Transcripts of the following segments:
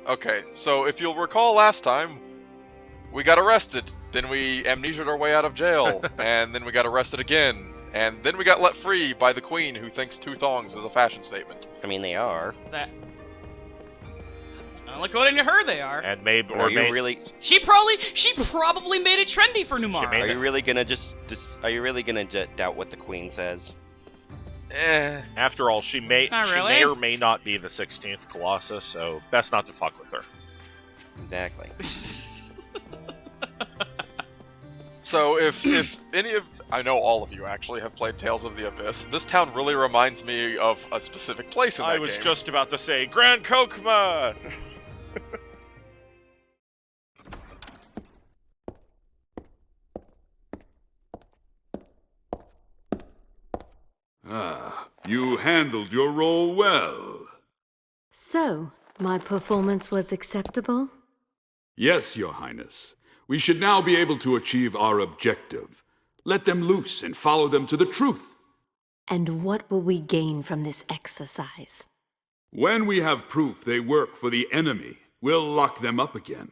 Okay, so if you'll recall last time, we got arrested, then we amnesia'd our way out of jail, and then we got arrested again, and then we got let free by the queen who thinks two thongs is a fashion statement. I mean, they are. That. According to her, they are. And maybe, or really? She probably made it trendy for Numara. Are you really gonna Are you really gonna doubt what the queen says? After all, she may or may not be the 16th Colossus, so best not to fuck with her. Exactly. So if any of, I know all of you actually have played Tales of the Abyss, this town really reminds me of a specific place in that game. I was just about to say, Grand Kokma! You handled your role well. So, my performance was acceptable? Yes, Your Highness. We should now be able to achieve our objective. Let them loose and follow them to the truth. And what will we gain from this exercise? When we have proof they work for the enemy, we'll lock them up again.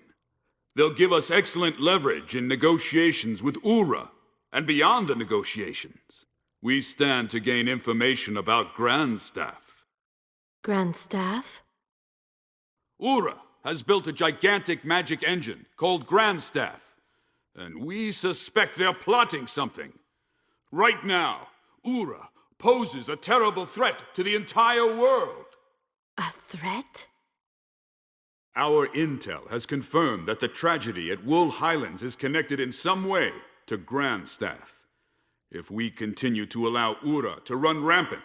They'll give us excellent leverage in negotiations with Ura, and beyond the negotiations. We stand to gain information about Grandstaff. Grandstaff? Ura has built a gigantic magic engine called Grandstaff, and we suspect they're plotting something. Right now, Ura poses a terrible threat to the entire world. A threat? Our intel has confirmed that the tragedy at Wool Highlands is connected in some way to Grandstaff. If we continue to allow Ura to run rampant,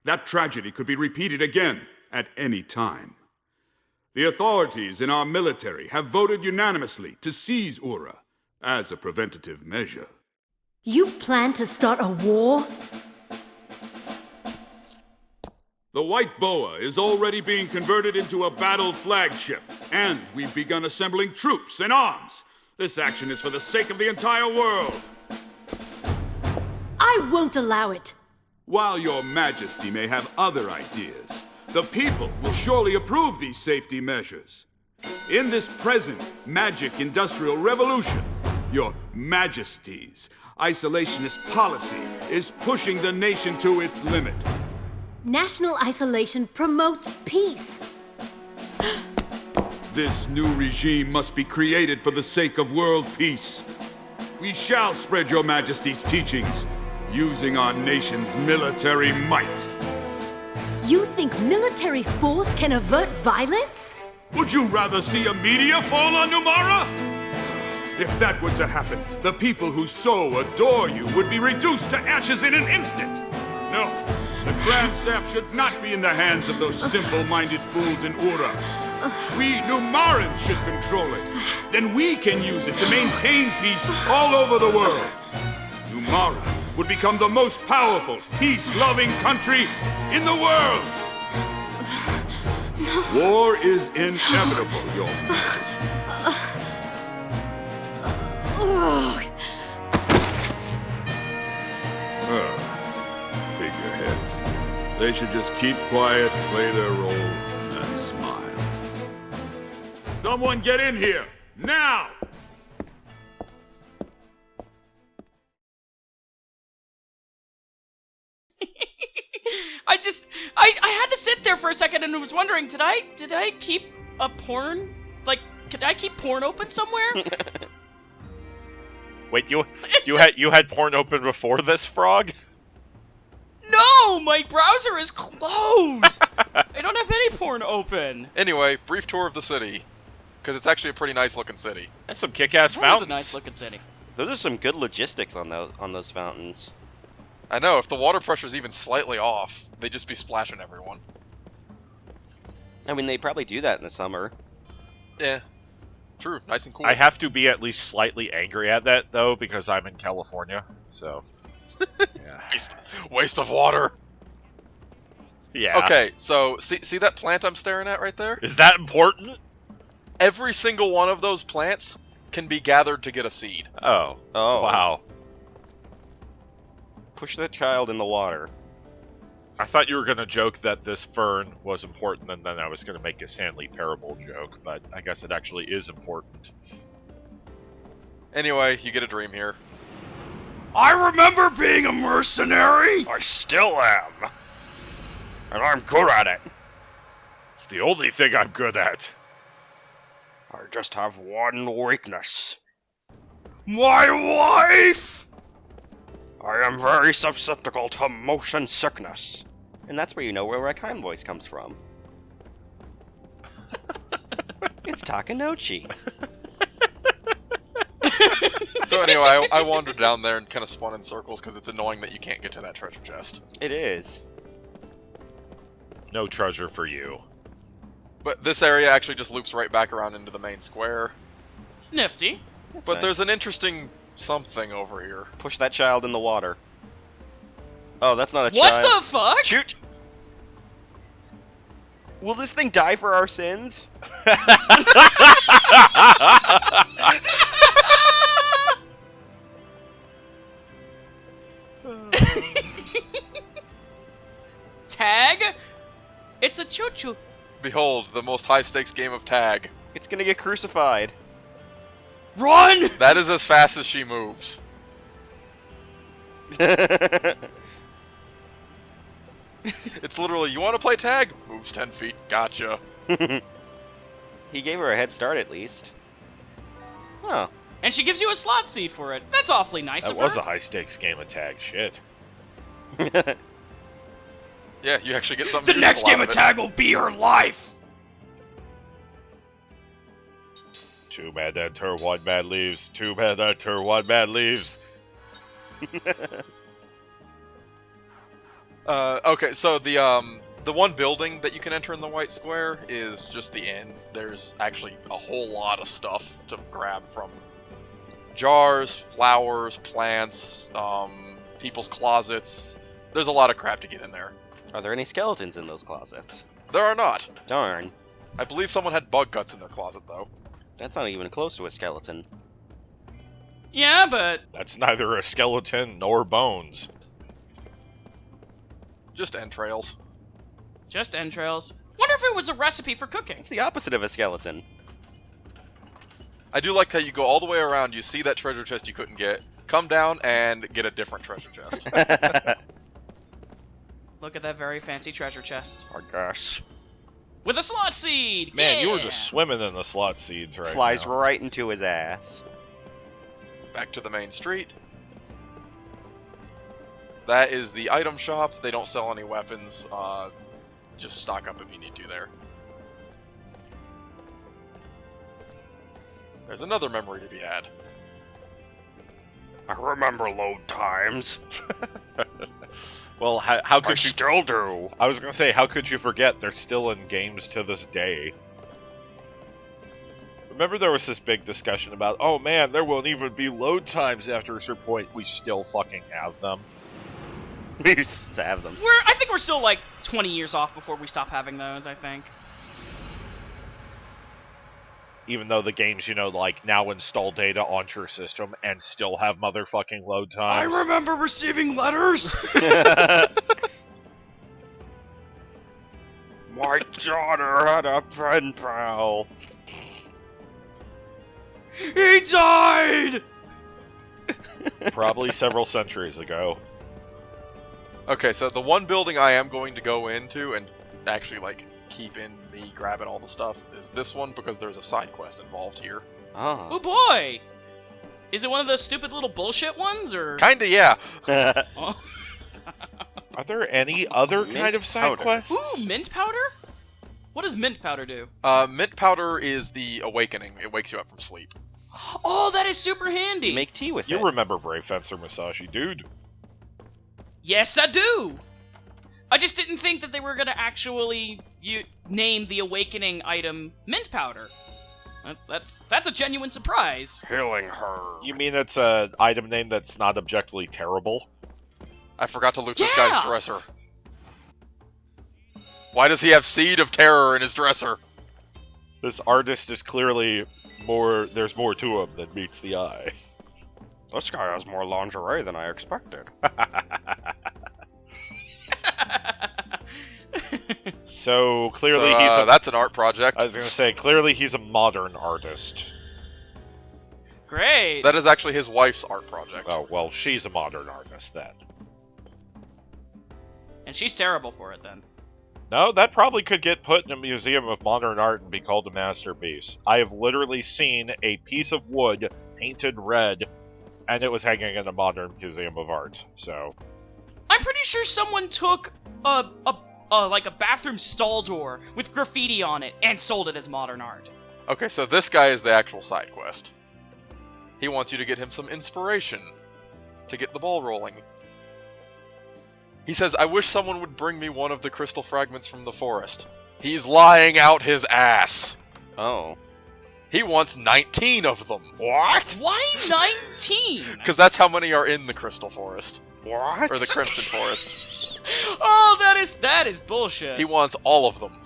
that tragedy could be repeated again at any time. The authorities in our military have voted unanimously to seize Ura as a preventative measure. You plan to start a war? The White Boa is already being converted into a battle flagship, and we've begun assembling troops and arms. This action is for the sake of the entire world. I won't allow it. While your majesty may have other ideas, the people will surely approve these safety measures. In this present magic industrial revolution, your majesty's isolationist policy is pushing the nation to its limit. National isolation promotes peace. This new regime must be created for the sake of world peace. We shall spread your majesty's teachings, using our nation's military might. You think military force can avert violence? Would you rather see a meteor fall on Numara? If that were to happen, the people who so adore you would be reduced to ashes in an instant. No, the Grandstaff should not be in the hands of those simple-minded fools in Ura. We Numarans should control it. Then we can use it to maintain peace all over the world. Numara would become the most powerful, peace-loving country in the world. No. War is inevitable, Your Majesty. Figureheads. They should just keep quiet, play their role, and smile. Someone get in here, now! I had to sit there for a second and was wondering, did I keep a porn? Like, could I keep porn open somewhere? Wait, you had porn open before this, Frog? No, my browser is closed. I don't have any porn open. Anyway, brief tour of the city, because it's actually a pretty nice looking city. That's some kick-ass That fountains. is a nice looking city. Those are some good logistics on those fountains. I know, if the water pressure's even slightly off, they'd just be splashing everyone. I mean, they probably do that in the summer. Yeah. True, nice and cool. I have to be at least slightly angry at that, though, because I'm in California, so... yeah. Waste of water! Yeah. Okay, so, see that plant I'm staring at right there? Is that important? Every single one of those plants can be gathered to get a seed. Oh. Oh. Wow. Push that child in the water. I thought you were going to joke that this fern was important, and then I was going to make a Stanley Parable joke, but I guess it actually is important. Anyway, you get a dream here. I remember being a mercenary! I still am! And I'm good at it! It's the only thing I'm good at. I just have one weakness. My wife! I am very susceptible to motion sickness. And that's where you know where my kind voice comes from. It's Takanochi. So anyway, I wandered down there and kind of spun in circles because it's annoying that you can't get to that treasure chest. It is. No treasure for you. But this area actually just loops right back around into the main square. Nifty. That's But nice. there's an interesting something over here. Push that child in the water. Oh, that's not a What child. the fuck? Shoot! Will this thing die for our sins? Tag? It's a choo-choo. Behold, the most high-stakes game of tag. It's gonna get crucified. Run! That is as fast as she moves. It's literally, you want to play tag? Moves 10 feet. Gotcha. He gave her a head start at least. Huh. And she gives you a slot seat for it. That's awfully nice That of was her. a high-stakes game of tag. Shit. Yeah, you actually get something The next useful game out of it. tag will be her life! Two men enter, one man leaves. Two men enter, one man leaves. Okay, so the one building that you can enter in the white square is just the inn. There's actually a whole lot of stuff to grab from jars, flowers, plants, people's closets. There's a lot of crap to get in there. Are there any skeletons in those closets? There are not. Darn. I believe someone had bug guts in their closet, though. That's not even close to a skeleton. Yeah, but That's neither a skeleton nor bones. Just entrails. just entrails. Wonder if it was a recipe for cooking. It's the opposite of a skeleton. I do like how you go all the way around, you see that treasure chest you couldn't get, come down and get a different treasure chest. Look at that very fancy treasure chest. Oh gosh. With a slot seed! Man, you were Yeah! just swimming in the slot seeds right Flies now. right into his ass. Back to the main street. That is the item shop. They don't sell any weapons. Just stock up if you need to there. There's another memory to be had. I remember load times. Well, how I could you... still do. I was gonna say, how could you forget? They're still in games to this day. Remember there was this big discussion about, oh man, there won't even be load times after a certain point. We still fucking have them. We used to have them. I think we're still like 20 years off before we stop having those, I think. Even though the games, you know, like, now install data onto your system and still have motherfucking load I times. remember receiving letters! My daughter had a pen pal. He died! Probably several centuries ago. Okay, so the one building I am going to go into and actually, like, keep in me grabbing all the stuff is this one because there's a side quest involved here. Oh Oh. boy! Is it one of those stupid little bullshit ones, or...? Kinda, yeah. Oh. Are there any other Mint kind of side powder. quests? Ooh, mint powder? What does mint powder do? Mint powder is the awakening. It wakes you up from sleep. Oh, that is super handy! Make tea with You it. remember Brave Fencer Masashi, dude. Yes, I do! I just didn't think that they were gonna actually name the awakening item mint powder. That's a genuine surprise. Healing her. You mean it's an item name that's not objectively terrible? I forgot to loot this Yeah! guy's dresser. Why does he have Seed of Terror in his dresser? This artist is clearly more... There's more to him than meets the eye. This guy has more lingerie than I expected. So clearly So, he's a. that's an art project. I was gonna say clearly he's a modern artist. Great. That is actually his wife's art project. Oh well, she's a modern artist then. And she's terrible for it then. No, that probably could get put in a museum of modern art and be called a masterpiece. I have literally seen a piece of wood painted red, and it was hanging in a modern museum of art. So I'm pretty sure someone took like a bathroom stall door with graffiti on it and sold it as modern art. Okay, so this guy is the actual side quest. He wants you to get him some inspiration to get the ball rolling. He says, I wish someone would bring me one of the crystal fragments from the forest. He's lying out his ass. Oh. He wants 19 of them. What? Why 19? Because that's how many are in the crystal forest. What? Or the crimson forest. Oh, that is bullshit. He wants all of them.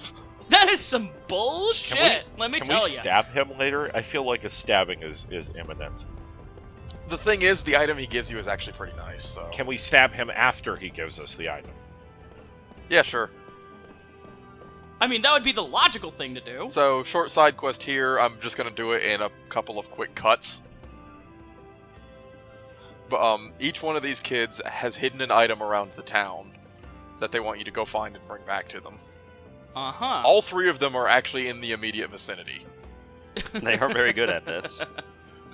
That is some bullshit. Let me can tell we you. stab him later? I feel like a stabbing is imminent. The thing is, the item he gives you is actually pretty nice, so... Can we stab him after he gives us the item? Yeah, sure. I mean, that would be the logical thing to do. So, short side quest here, I'm just gonna do it in a couple of quick cuts. But, each one of these kids has hidden an item around the town that they want you to go find and bring back to them. Uh-huh. All 3 of them are actually in the immediate vicinity. They are very good at this.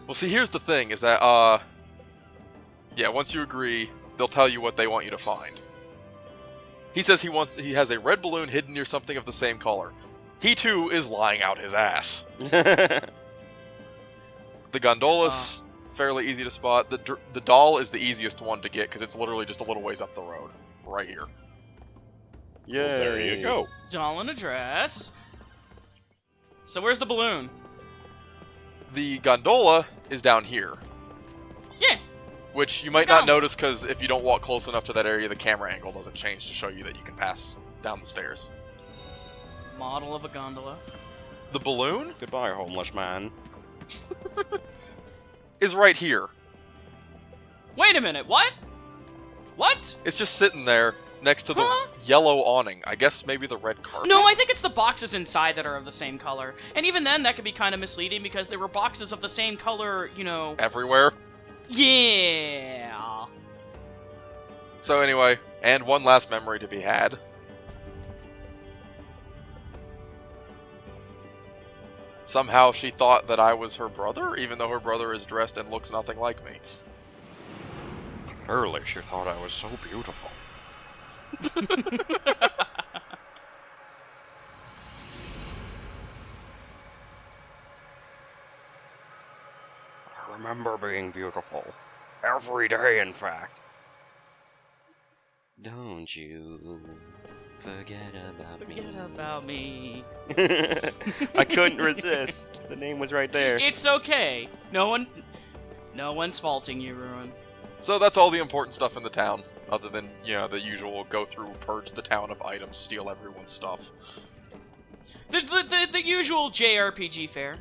Well, see, here's the thing, is that, yeah, once you agree, they'll tell you what they want you to find. He says he has a red balloon hidden near something of the same color. He, too, is lying out his ass. The gondola's fairly easy to spot. The doll is the easiest one to get, because it's literally just a little ways up the road. Right here. Yay. Well, there you go. Doll and a dress. So where's the balloon? The gondola is down here. Yeah. Which you might not notice, because if you don't walk close enough to that area, the camera angle doesn't change to show you that you can pass down the stairs. Model of a gondola. The balloon Goodbye, homeless man. is right here. Wait a minute, what? What? It's just sitting there next to the Huh? yellow awning. I guess maybe the red carpet? No, I think it's the boxes inside that are of the same color. And even then, that could be kind of misleading because there were boxes of the same color, you know... Everywhere. Yeah. So anyway, and one last memory to be had. Somehow she thought that I was her brother, even though her brother is dressed and looks nothing like me. Early, she thought I was so beautiful. I remember being beautiful. Every day, in fact. Don't you forget about me. Forget about me. I couldn't resist. The name was right there. It's okay. No one's faulting you, Ruin. So that's all the important stuff in the town, other than, you know, the usual go through, purge the town of items, steal everyone's stuff. The usual JRPG fare.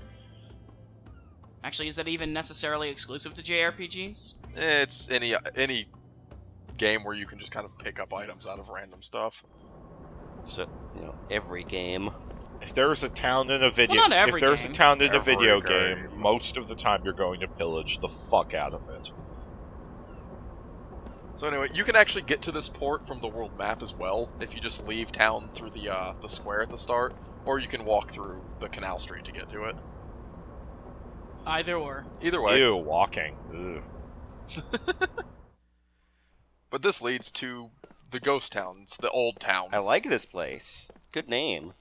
Actually, is that even necessarily exclusive to JRPGs? It's any game where you can just kind of pick up items out of random stuff. So, every game. If there's a town in a video, Well, not every if there's game. a town in a Every video game. game, most of the time you're going to pillage the fuck out of it. So anyway, you can actually get to this port from the world map as well, if you just leave town through the square at the start, or you can walk through the canal street to get to it. Either or. Either way. Ew, walking. Ugh. But this leads to the ghost town. It's the old town. I like this place. Good name.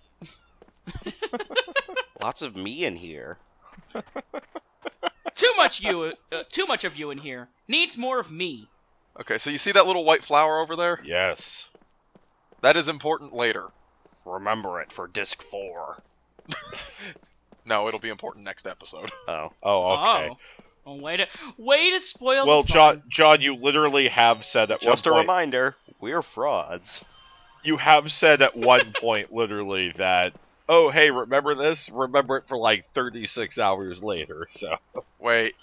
Lots of me in here. Too much of you in here. Needs more of me. Okay, so you see that little white flower over there? Yes. That is important later. Remember it for disc 4. No, it'll be important next episode. Oh. Oh, okay. Oh. Well, way to spoil Well, the fun. John, you literally have said at Just a one point. reminder, we're frauds. You have said at one point, literally, that, oh, hey, remember this? Remember it for like 36 hours later. So. Wait.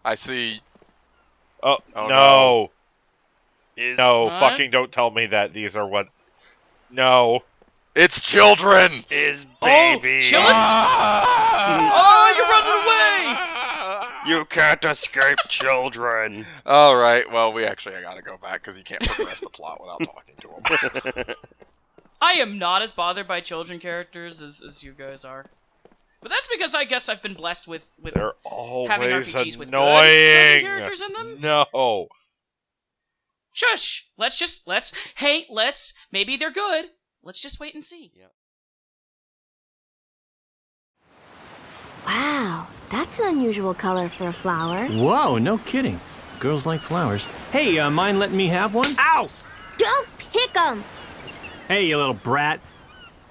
I see. Oh, Oh, no. Is No, What? fucking don't tell me that these are what. No. It's children! Is baby. children? Oh, you're running away! You can't escape children. Alright, well, we actually gotta go back, because you can't progress the plot without talking to him. I am not as bothered by children characters as you guys are. But that's because I guess I've been blessed with They're always having RPGs with good annoying. children characters in them. No. Shush! Maybe they're good. Let's just wait and see. Wow, that's an unusual color for a flower. Whoa, no kidding. Girls like flowers. Hey, mind letting me have one? Ow! Don't pick 'em! Hey, you little brat.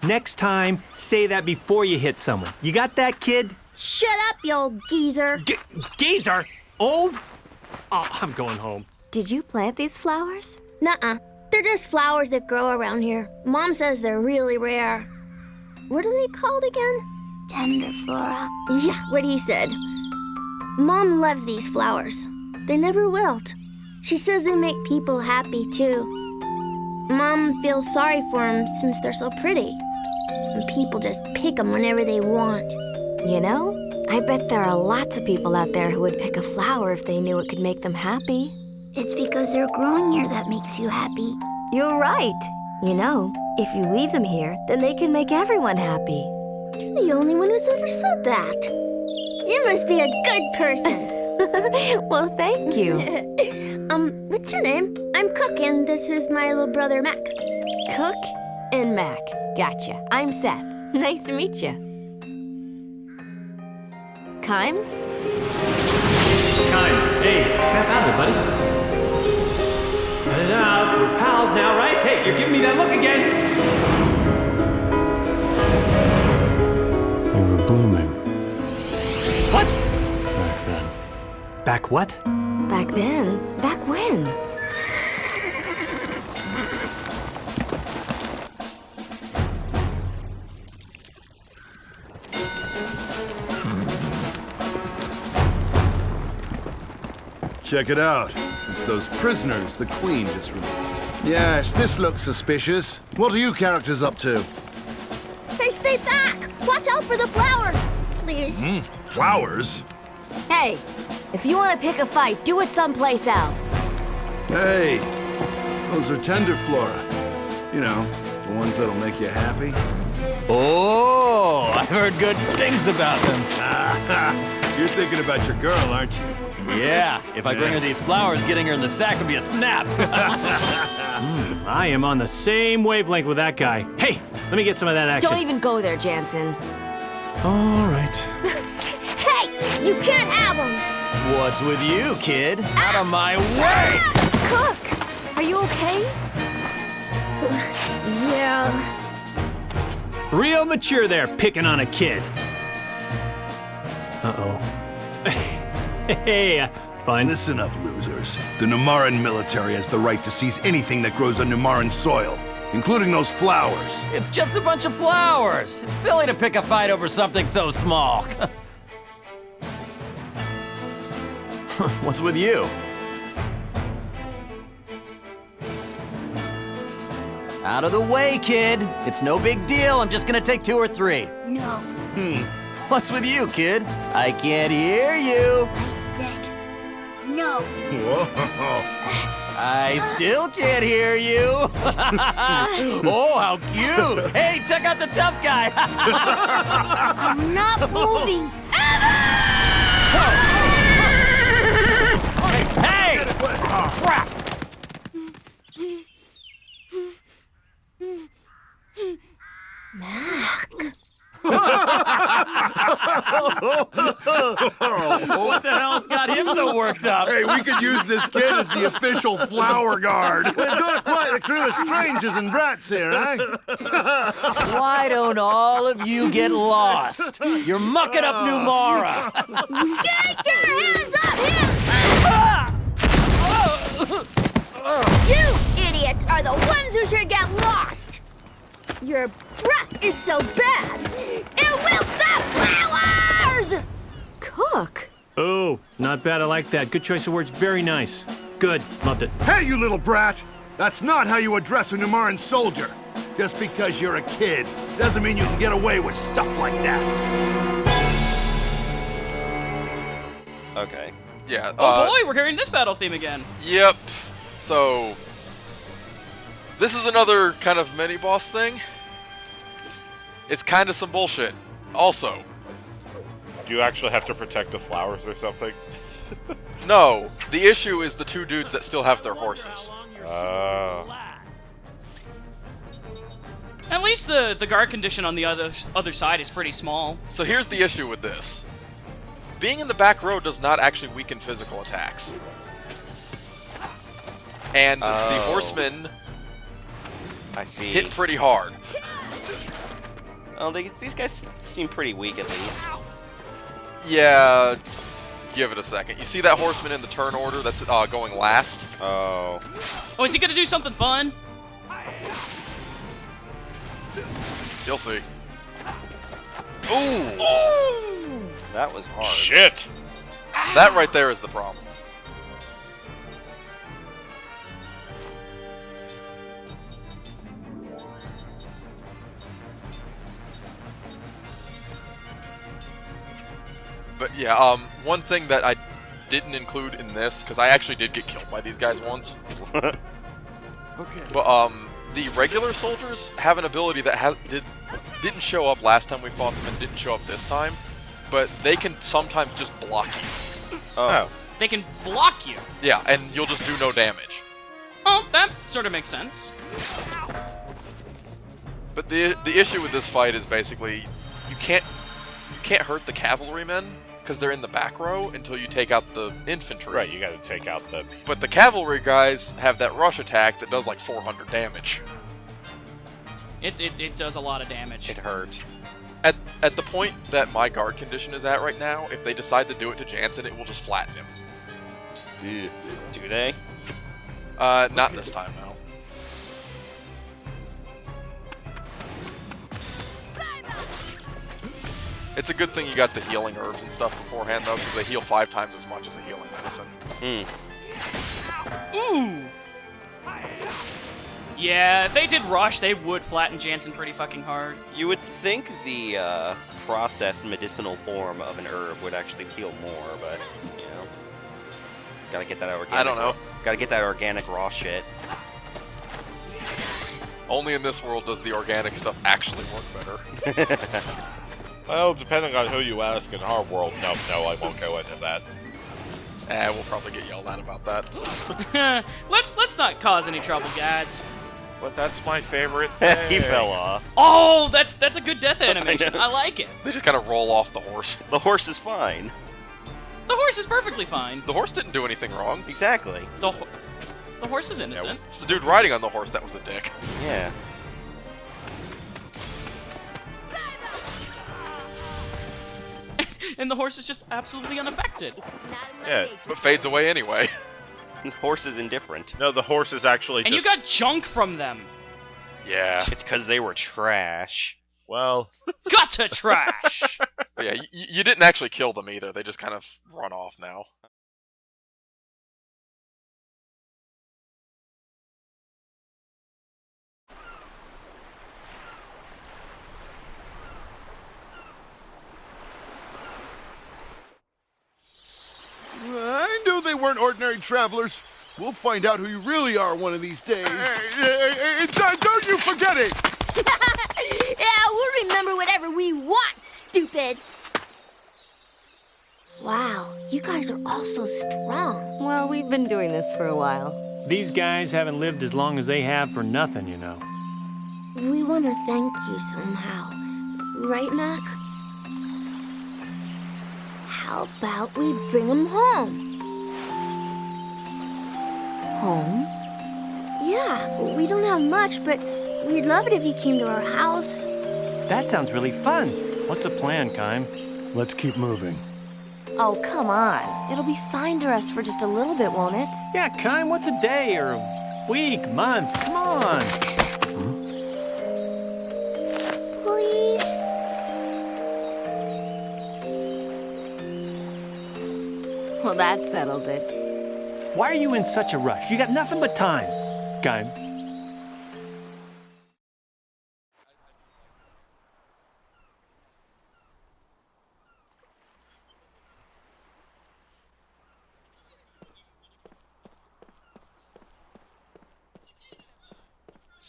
Next time, say that before you hit someone. You got that, kid? Shut up, you old geezer. Geezer? Old? Oh, I'm going home. Did you plant these flowers? Nuh-uh. They're just flowers that grow around here. Mom says they're really rare. What are they called again? Tender flora. Yeah, what he said. Mom loves these flowers. They never wilt. She says they make people happy, too. Mom feels sorry for them since they're so pretty. And people just pick them whenever they want. You know, I bet there are lots of people out there who would pick a flower if they knew it could make them happy. It's because they're growing here that makes you happy. You're right. You know, if you leave them here, then they can make everyone happy. You're the only one who's ever said that. You must be a good person. Well, thank you. What's your name? I'm Cook, and this is my little brother, Mac. Cook and Mac. Gotcha. I'm Seth. Nice to meet you. Kime? Kime, hey, snap out of it, buddy. Cut it out. We're pals now, right? Hey, you're giving me that look again. They were blooming What? back then. Back what? Back then? Back when? Check it out. It's those prisoners the Queen just released. Yes, this looks suspicious. What are you characters up to? Hey, stay back! Watch out for the flowers! Please. Flowers? Hey, if you want to pick a fight, do it someplace else. Hey, those are tender flora. You know, the ones that'll make you happy. Oh, I've heard good things about them. You're thinking about your girl, aren't you? Yeah, if I bring her these flowers, getting her in the sack would be a snap. I am on the same wavelength with that guy. Hey, let me get some of that action. Don't even go there, Jansen. All right. Hey, you can't have them! What's with you, kid? Out of my way! Cook, are you okay? Yeah. Real mature there, picking on a kid. Uh-oh. Hey, fun. Listen up, losers. The Numaran military has the right to seize anything that grows on Numaran soil, including those flowers. It's just a bunch of flowers. It's silly to pick a fight over something so small. What's with you? Out of the way, kid. It's no big deal. I'm just gonna take 2 or 3. No, What's with you, kid? I can't hear you. I said no. Whoa. I still can't hear you. Oh, how cute. Hey, check out the tough guy. I'm not moving. Hey! Crap! What the hell's got him so worked up? Hey, we could use this kid as the official flower guard. We've got quite a crew of strangers and brats here, eh? Why don't all of you get lost? You're mucking up Numara. Get your hands up here! You idiots are the ones who should get lost! Your breath is so bad, it wilts the flowers! Cook! Oh, not bad. I like that. Good choice of words. Very nice. Good. Loved it. Hey, you little brat! That's not how you address a Numaran soldier. Just because you're a kid doesn't mean you can get away with stuff like that. Okay. Yeah. Oh boy, we're hearing this battle theme again. Yep. So this is another kind of mini boss thing. It's kind of some bullshit. Also, Do you actually have to protect the flowers or something? no. The issue is the two dudes that still have their horses. At least the guard condition on the other side is pretty small. So here's the issue with this. Being in the back row does not actually weaken physical attacks. And the horsemen I see. hit pretty hard. Well, these guys seem pretty weak at least. Yeah, give it a second. You see that horseman in the turn order that's going last? Oh. Oh, is he gonna do something fun? You'll see. Ooh! That was hard. Shit! That right there is the problem. But yeah, one thing that I didn't include in this, because I actually did get killed by these guys once. Okay. But the regular soldiers have an ability that didn't show up last time we fought them and didn't show up this time, but they can sometimes just block you. Oh. They can block you. Yeah, and you'll just do no damage. Oh, that sort of makes sense. But the issue with this fight is basically you can't hurt the cavalrymen because they're in the back row until you take out the infantry. Right, you gotta take out the... But the cavalry guys have that rush attack that does like 400 damage. It does a lot of damage. It hurt. At the point that my guard condition is at right now, if they decide to do it to Jansen, it will just flatten him. Do they? Not this time, no. It's a good thing you got the healing herbs and stuff beforehand, though, because they heal 5 times as much as a healing medicine. Ooh! Yeah, if they did rush, they would flatten Jansen pretty fucking hard. You would think the processed medicinal form of an herb would actually heal more, but you know, gotta get that organic. I don't know. Gotta get that organic raw shit. Only in this world does the organic stuff actually work better. Well, depending on who you ask in our world, no, I won't go into that. We'll probably get yelled at about that. Let's not cause any trouble, guys. But that's my favorite thing. He fell off. Oh, that's a good death animation. I like it. They just kind of roll off the horse. The horse is fine. The horse is perfectly fine. The horse didn't do anything wrong. Exactly. The horse is innocent. It's the dude riding on the horse that was a dick. Yeah. And the horse is just absolutely unaffected. Yeah. But fades away anyway. The horse is indifferent. No, the horse is actually And just... you got junk from them. Yeah. It's because they were trash. Well... Gutter trash! But yeah, you didn't actually kill them either. They just kind of run off now. I knew they weren't ordinary travelers. We'll find out who you really are one of these days. Don't you forget it! Yeah, we'll remember whatever we want, stupid. Wow, you guys are all so strong. Well, we've been doing this for a while. These guys haven't lived as long as they have for nothing, you know. We want to thank you somehow. Right, Mac? How about we bring him home? Home? Yeah, we don't have much, but we'd love it if you came to our house. That sounds really fun. What's the plan, Kime? Let's keep moving. Oh, come on. It'll be fine to rest for just a little bit, won't it? Yeah, Kime, what's a day or a week, month? Come on. Please? Well, that settles it. Why are you in such a rush? You got nothing but time. Kime,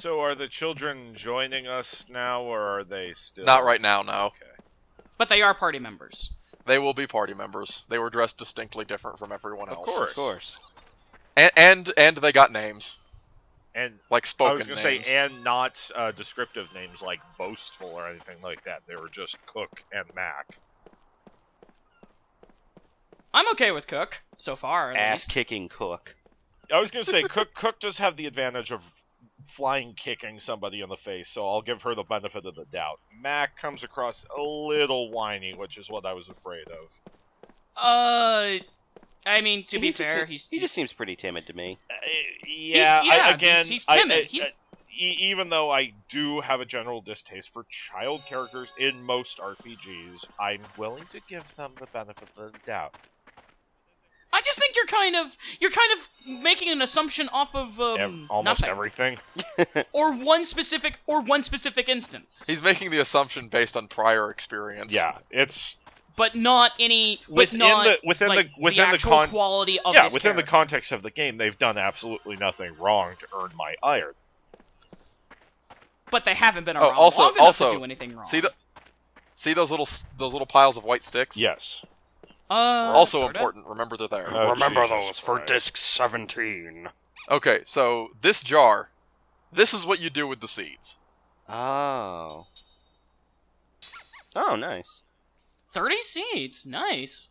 So are the children joining us now, or are they still... Not right now, no. Okay. But they are party members. They will be party members. They were dressed distinctly different from everyone Of else. course. Of course. And they got names. And Like I spoken was going to names. say, and not descriptive names like Boastful or anything like that. They were just Cook and Mac. I'm okay with Cook, so far, at least. Ass-kicking Cook. I was going to say, Cook does have the advantage of flying kicking somebody in the face, so I'll give her the benefit of the doubt. Mac comes across a little whiny, which is what I was afraid of. I mean, to be fair, he just seems pretty timid to me. Yeah, he's timid. Even though I do have a general distaste for child characters in most RPGs, I'm willing to give them the benefit of the doubt. I just think you're kind of making an assumption off of Almost nothing. everything. or one specific instance. He's making the assumption based on prior experience. Yeah, it's but not any within the actual quality of this within the character. context of the game, they've done absolutely nothing wrong to earn my ire. But they haven't been Oh, around also, long enough to do anything wrong. See those little piles of white sticks? Yes. Also sorta. important. Remember they're there. Oh, Remember Jesus those for Christ. disc 17. Okay, so this jar, this is what you do with the seeds. Oh. Oh, nice. 30 seeds, nice.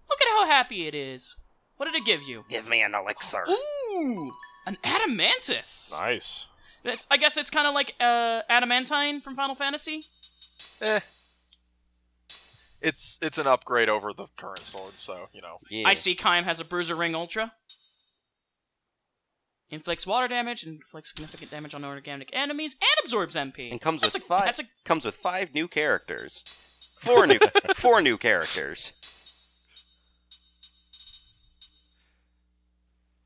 Look at how happy it is. What did it give you? Give me an elixir. Ooh, an adamantus. Nice. I guess it's kind of like adamantine from Final Fantasy. It's an upgrade over the current sword, so, you know. Yeah. I see Kaim has a Bruiser Ring Ultra. Inflicts water damage, inflicts significant damage on organic enemies, and absorbs MP. And comes That's with a- five. that's a- Comes with 5 new characters. 4 new. 4 new characters.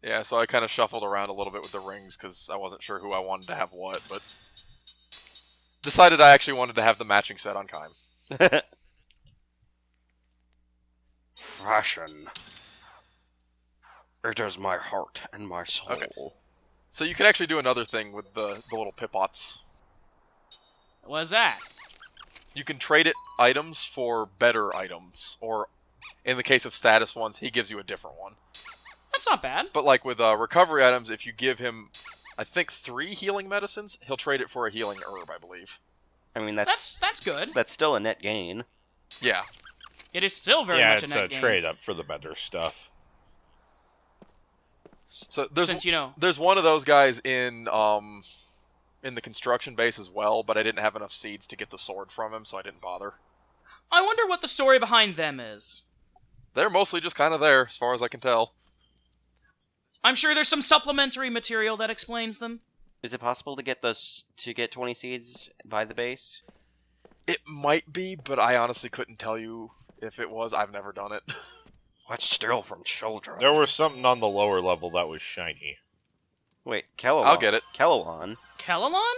Yeah, so I kind of shuffled around a little bit with the rings because I wasn't sure who I wanted to have what, but decided I actually wanted to have the matching set on Kaim. Fashion. It is my heart and my soul. Okay. So you can actually do another thing with the little pipots. What's that? You can trade it items for better items, or in the case of status ones, he gives you a different one. That's not bad. But like with recovery items, if you give him, I think 3 healing medicines, he'll trade it for a healing herb, I believe. I mean, That's good. that's still a net gain. Yeah. It is still very Yeah, much it's a a net gain. trade up for the better stuff. So there's Since, you know, there's one of those guys in the construction base as well, but I didn't have enough seeds to get the sword from him, so I didn't bother. I wonder what the story behind them is. They're mostly just kind of there, as far as I can tell. I'm sure there's some supplementary material that explains them. Is it possible to get 20 seeds by the base? It might be, but I honestly couldn't tell you if it was. I've never done it. Let's steal from children. There was something on the lower level that was shiny. Wait, Kellowan. I'll get it. Kellowan. Kellalon?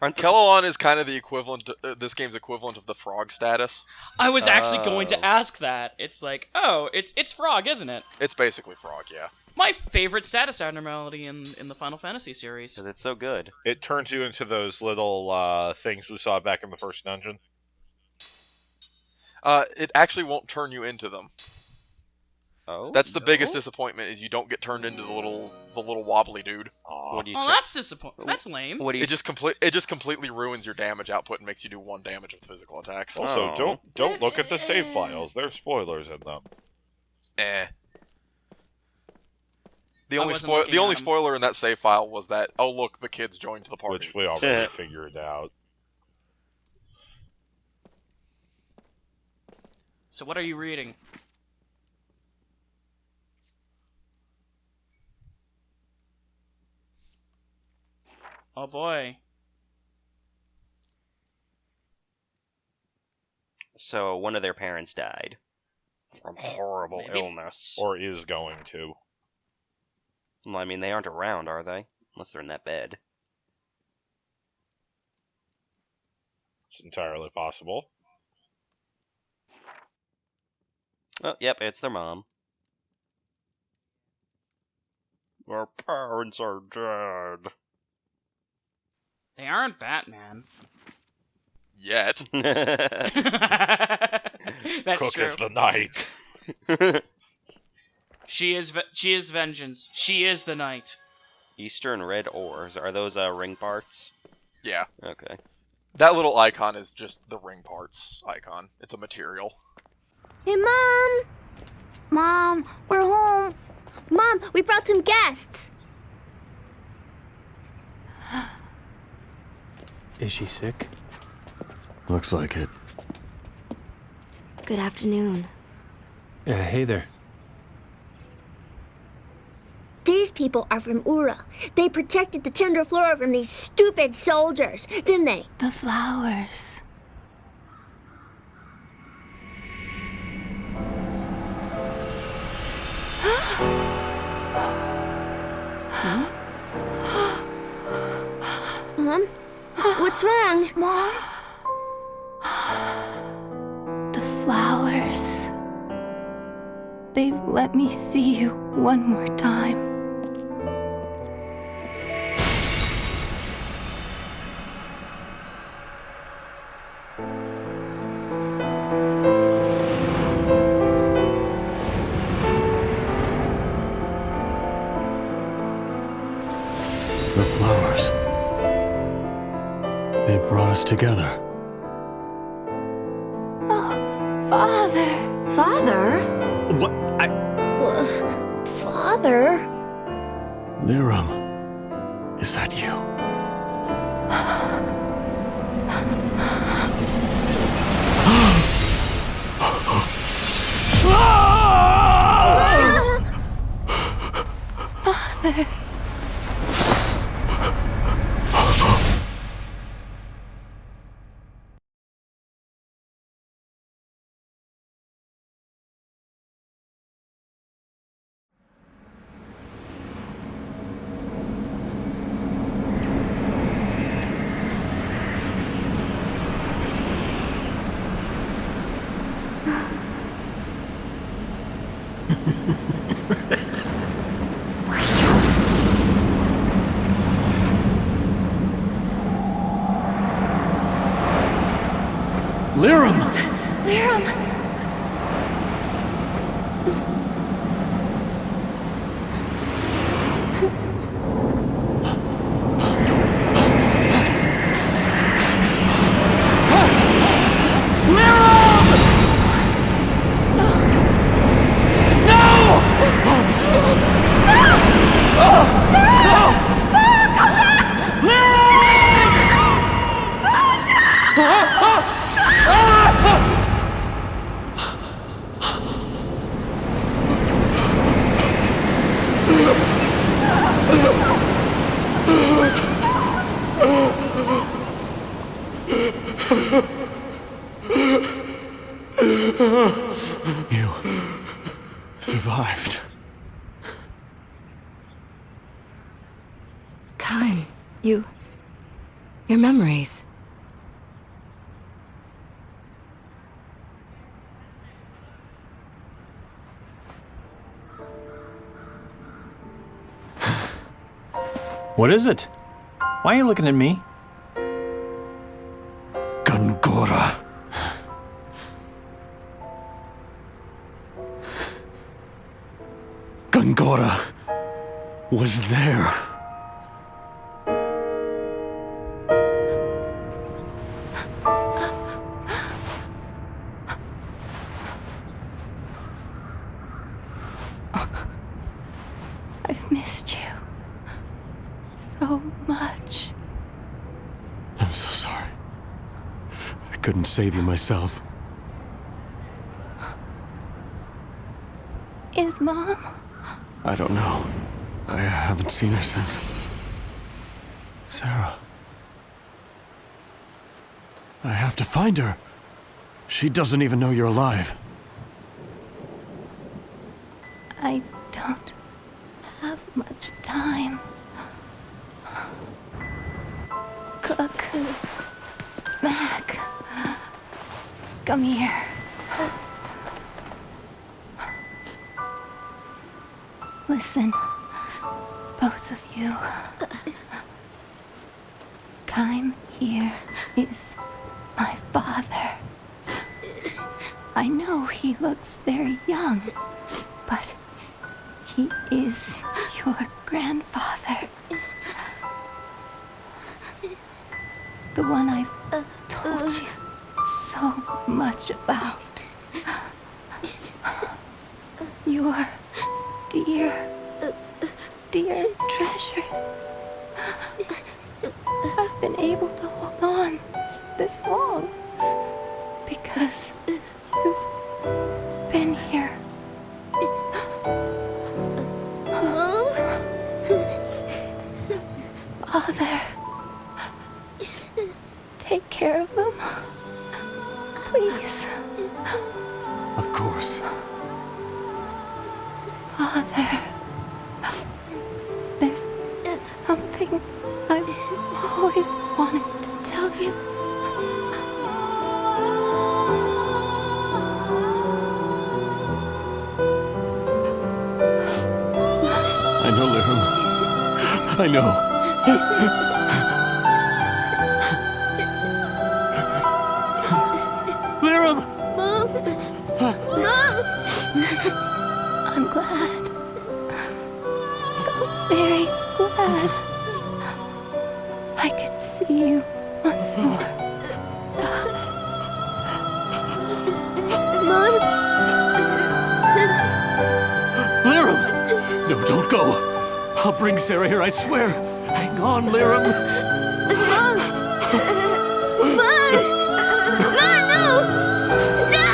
Aren't the- Kellalon is kind of the equivalent, this game's equivalent of the frog status. I was actually going Oh. to ask that. It's like, oh, it's frog, isn't it? It's basically frog, yeah. My favorite status abnormality in the Final Fantasy series. 'Cause it's so good. It turns you into those little things we saw back in the first dungeon. It actually won't turn you into them. Oh. That's the no? biggest disappointment, is you don't get turned into the little wobbly dude. Aw. What do you Oh, try- that's disappointing. That's lame. What do you? It just completely ruins your damage output and makes you do 1 damage with physical attacks. Also, Oh. don't look at the save files. There's spoilers in them. Eh. The I only wasn't looking at 'em. spoiler in that save file was that, oh look, the kids joined the party. Which we already figured out. So what are you reading? Oh boy. So one of their parents died. From horrible Maybe. illness. Or is going to. Well, I mean, they aren't around, are they? Unless they're in that bed. It's entirely possible. Oh, yep, it's their mom. Our parents are dead. They aren't Batman. Yet. That's Cook true. is the night. She is vengeance. She is the night. Eastern red ores. Are those ring parts? Yeah. Okay. That little icon is just the ring parts icon. It's a material. Hey, Mom! Mom, we're home. Mom, we brought some guests. Is she sick? Looks like it. Good afternoon. Hey there. These people are from Ura. They protected the Tender Flora from these stupid soldiers, didn't they? The flowers. Mom? What's wrong? Mom? The flowers. They've let me see you one more time. The flowers. They brought us together. Oh, Father. Father? What? Father? Liram, is that you? Father. Liram! Liram. You survived. Kime, your memories. What is it? Why are you looking at me? Gungora. Gungora was there. I've missed you so much. I'm so sorry. I couldn't save you myself. Is Mom? I don't know. I haven't seen her since. Sarah. I have to find her. She doesn't even know you're alive. I don't have much time. Cook. Mac. Come here. Listen, both of you. time here is my father. I know he looks very young, but he is your grandfather. The one I've told you so much about. Your dear treasures. I've been able to hold on this long because you've been here. Mom? Father, take care of them. Please. Of course. Father, there's something I've always wanted to tell you. I know, Lirum. I know. Lirum! Mom? Mom? I'm glad. So very glad. I could see you once more. Mom? Lirum! No, don't go. I'll bring Sarah here, I swear. Hang on, Lirum. Mom! Mom! Mom, no! No!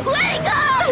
Wake up!